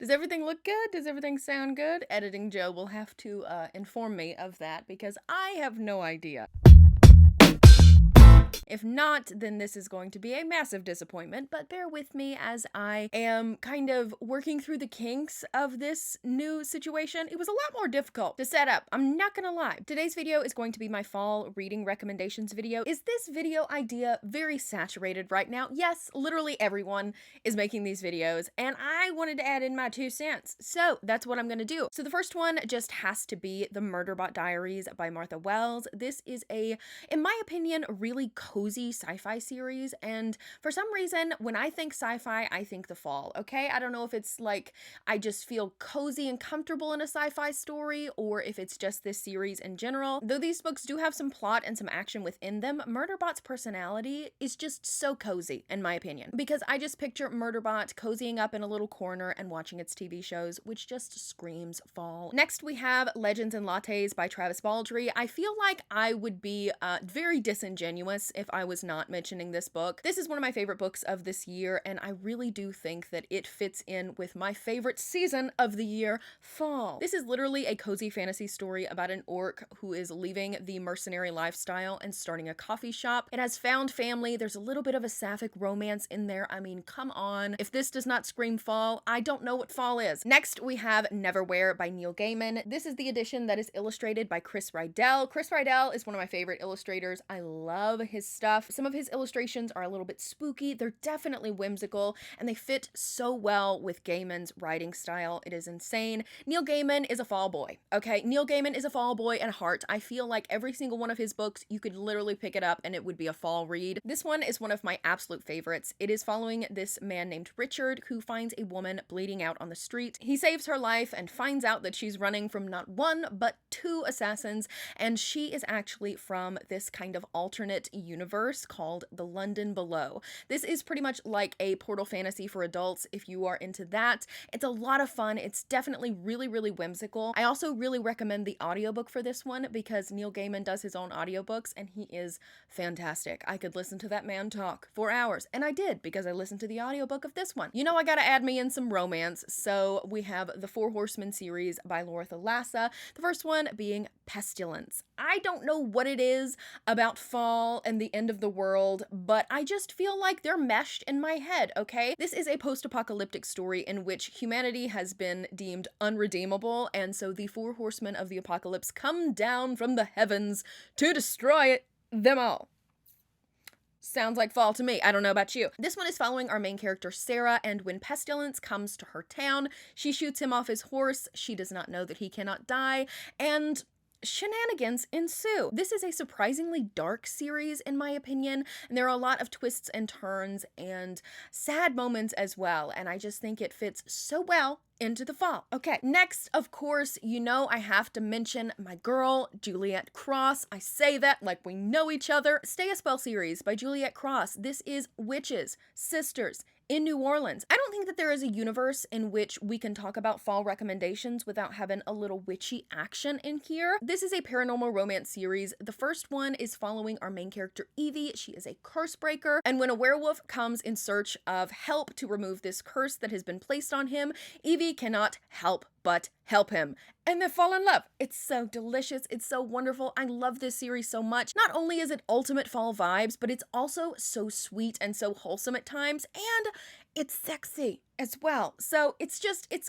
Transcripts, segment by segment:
Does everything look good? Does everything sound good? Editing Joe will have to inform me of that because I have no idea. If not, then this is going to be a massive disappointment, but bear with me as I am kind of working through the kinks of this new situation. It was a lot more difficult to set up, I'm not gonna lie. Today's video is going to be my fall reading recommendations video. Is this video idea very saturated right now? Yes, literally everyone is making these videos, and I wanted to add in my 2 cents, so that's what I'm gonna do. So the first one just has to be the Murderbot Diaries by Martha Wells. This is a, in my opinion, really cozy sci-fi series, and for some reason when I think sci-fi I think the fall. Okay, I don't know if it's like I just feel cozy and comfortable in a sci-fi story or if it's just this series in general. Though these books do have some plot and some action within them, Murderbot's personality is just so cozy in my opinion, because I just picture Murderbot cozying up in a little corner and watching its TV shows, which just screams fall. Next we have Legends and Lattes by Travis Baldree. I feel like I would be very disingenuous if I was not mentioning this book. This is one of my favorite books of this year, and I really do think that it fits in with my favorite season of the year, fall. This is literally a cozy fantasy story about an orc who is leaving the mercenary lifestyle and starting a coffee shop. It has found family. There's a little bit of a sapphic romance in there. I mean, come on. If this does not scream fall, I don't know what fall is. Next, we have Neverwhere by Neil Gaiman. This is the edition that is illustrated by Chris Rydell. Chris Rydell is one of my favorite illustrators. I love his stuff. Some of his illustrations are a little bit spooky. They're definitely whimsical, and they fit so well with Gaiman's writing style. It is insane. Neil Gaiman is a fall boy, okay? Neil Gaiman is a fall boy at heart. I feel like every single one of his books, you could literally pick it up and it would be a fall read. This one is one of my absolute favorites. It is following this man named Richard who finds a woman bleeding out on the street. He saves her life and finds out that she's running from not 1, but 2 assassins, and she is actually from this kind of alternate universe called the London Below. This is pretty much like a portal fantasy for adults if you are into that. It's a lot of fun. It's definitely really, really whimsical. I also really recommend the audiobook for this one because Neil Gaiman does his own audiobooks and he is fantastic. I could listen to that man talk for hours, and I did because I listened to the audiobook of this one. You know I gotta add me in some romance, so we have the Four Horsemen series by Lortha Lassa, the first one being Pestilence. I don't know what it is about fall and the end of the world, but I just feel like they're meshed in my head, okay? This is a post-apocalyptic story in which humanity has been deemed unredeemable, and so the 4 horsemen of the apocalypse come down from the heavens to destroy them all. Sounds like fall to me. I don't know about you. This one is following our main character, Sarah, and when Pestilence comes to her town, she shoots him off his horse. She does not know that he cannot die, and shenanigans ensue. This is a surprisingly dark series in my opinion, and there are a lot of twists and turns and sad moments as well, and I just think it fits so well into the fall. Okay, next, of course, you know I have to mention my girl, Juliet Cross. I say that like we know each other. Stay a Spell series by Juliet Cross. This is witches, sisters, in New Orleans. I don't think that there is a universe in which we can talk about fall recommendations without having a little witchy action in here. This is a paranormal romance series. The first one is following our main character, Evie. She is a curse breaker, and when a werewolf comes in search of help to remove this curse that has been placed on him, Evie cannot help but help him, and they fall in love. It's so delicious. It's so wonderful. I love this series so much. Not only is it ultimate fall vibes, but it's also so sweet and so wholesome at times, and it's sexy as well. So it's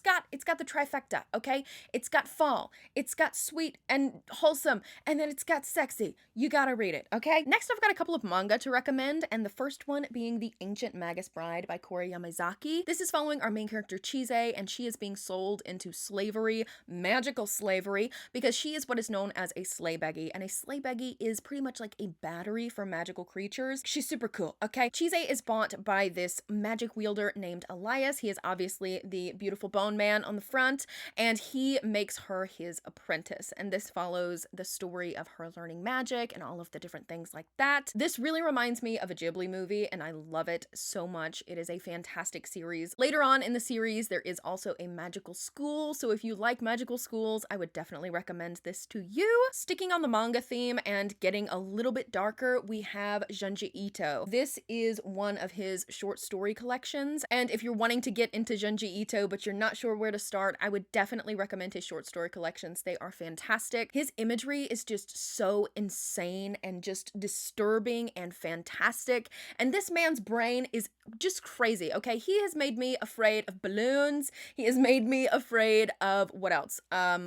got the trifecta, okay? It's got fall, it's got sweet and wholesome, and then it's got sexy. You gotta read it, okay? Next, I've got a couple of manga to recommend, and the first one being The Ancient Magus Bride by Kori Yamazaki. This is following our main character, Chise, and she is being sold into slavery, magical slavery, because she is what is known as a sleighbeggy, and a sleighbeggy is pretty much like a battery for magical creatures. She's super cool, okay? Chise is bought by this magic wielder named Elias. He is obviously the beautiful bone man on the front, and he makes her his apprentice, and this follows the story of her learning magic and all of the different things like that. This really reminds me of a Ghibli movie, and I love it so much. It is a fantastic series. Later on in the series, there is also a magical school, so if you like magical schools, I would definitely recommend this to you. Sticking on the manga theme and getting a little bit darker, we have Janjato. This is one of his short story collections, and if you're wanting to to get into Junji Ito, but you're not sure where to start, I would definitely recommend his short story collections. They are fantastic. His imagery is just so insane and just disturbing and fantastic. And this man's brain is just crazy, okay? He has made me afraid of balloons. He has made me afraid of, what else?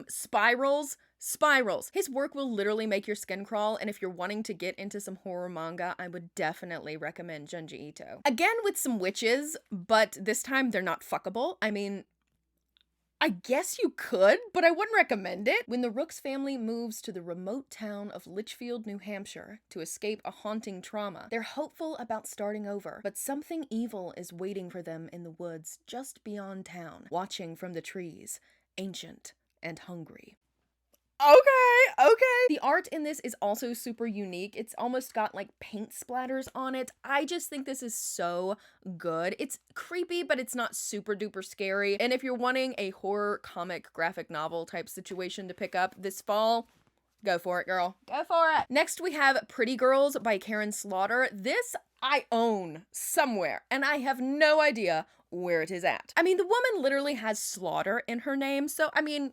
Spirals. His work will literally make your skin crawl, and if you're wanting to get into some horror manga, I would definitely recommend Junji Ito. Again with some witches, but this time they're not fuckable. I mean, I guess you could, but I wouldn't recommend it. When the Rooks family moves to the remote town of Litchfield, New Hampshire to escape a haunting trauma, they're hopeful about starting over, but something evil is waiting for them in the woods just beyond town, watching from the trees, ancient and hungry. Okay. The art in this is also super unique. It's almost got like paint splatters on it. I just think this is so good. It's creepy, but it's not super duper scary. And if you're wanting a horror comic graphic novel type situation to pick up this fall, go for it, girl. Go for it. Next, we have Pretty Girls by Karen Slaughter. This I own somewhere, and I have no idea where it is at. I mean, the woman literally has slaughter in her name, so I mean,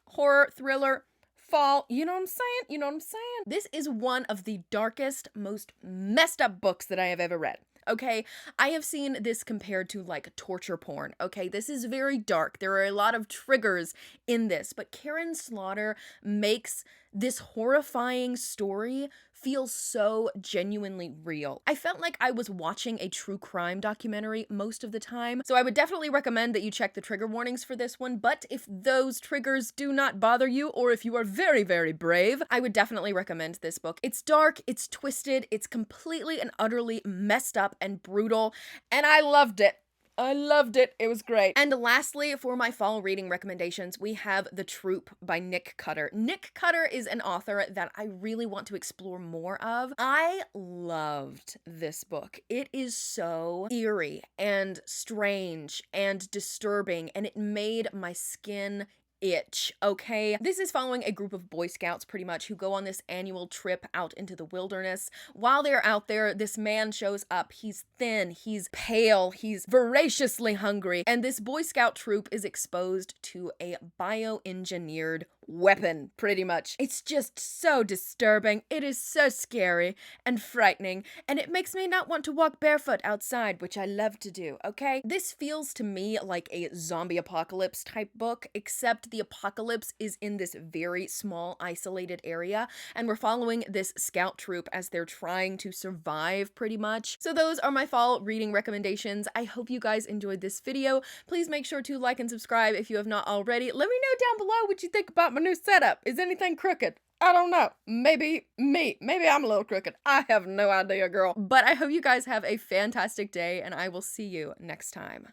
horror, thriller, fall, you know what I'm saying? You know what I'm saying? This is one of the darkest, most messed up books that I have ever read. Okay, I have seen this compared to like torture porn. Okay, this is very dark. There are a lot of triggers in this, but Karen Slaughter makes this horrifying story feel so genuinely real. I felt like I was watching a true crime documentary most of the time, so I would definitely recommend that you check the trigger warnings for this one, but if those triggers do not bother you, or if you are very, very brave, I would definitely recommend this book. It's dark, it's twisted, it's completely and utterly messed up and brutal, and I loved it. It was great. And lastly, for my fall reading recommendations, we have The Troop by Nick Cutter. Nick Cutter is an author that I really want to explore more of. I loved this book. It is so eerie and strange and disturbing, and it made my skin itch, okay? This is following a group of Boy Scouts pretty much who go on this annual trip out into the wilderness. While they're out there, this man shows up. He's thin, he's pale, he's voraciously hungry, and this Boy Scout troop is exposed to a bioengineered weapon, pretty much. It's just so disturbing. It is so scary and frightening, and it makes me not want to walk barefoot outside, which I love to do, okay? This feels to me like a zombie apocalypse type book, except the apocalypse is in this very small, isolated area, and we're following this scout troop as they're trying to survive, pretty much. So those are my fall reading recommendations. I hope you guys enjoyed this video. Please make sure to like and subscribe if you have not already. Let me know down below what you think about my new setup. Is anything crooked? I don't know. Maybe I'm a little crooked. I have no idea, girl. But I hope you guys have a fantastic day, and I will see you next time.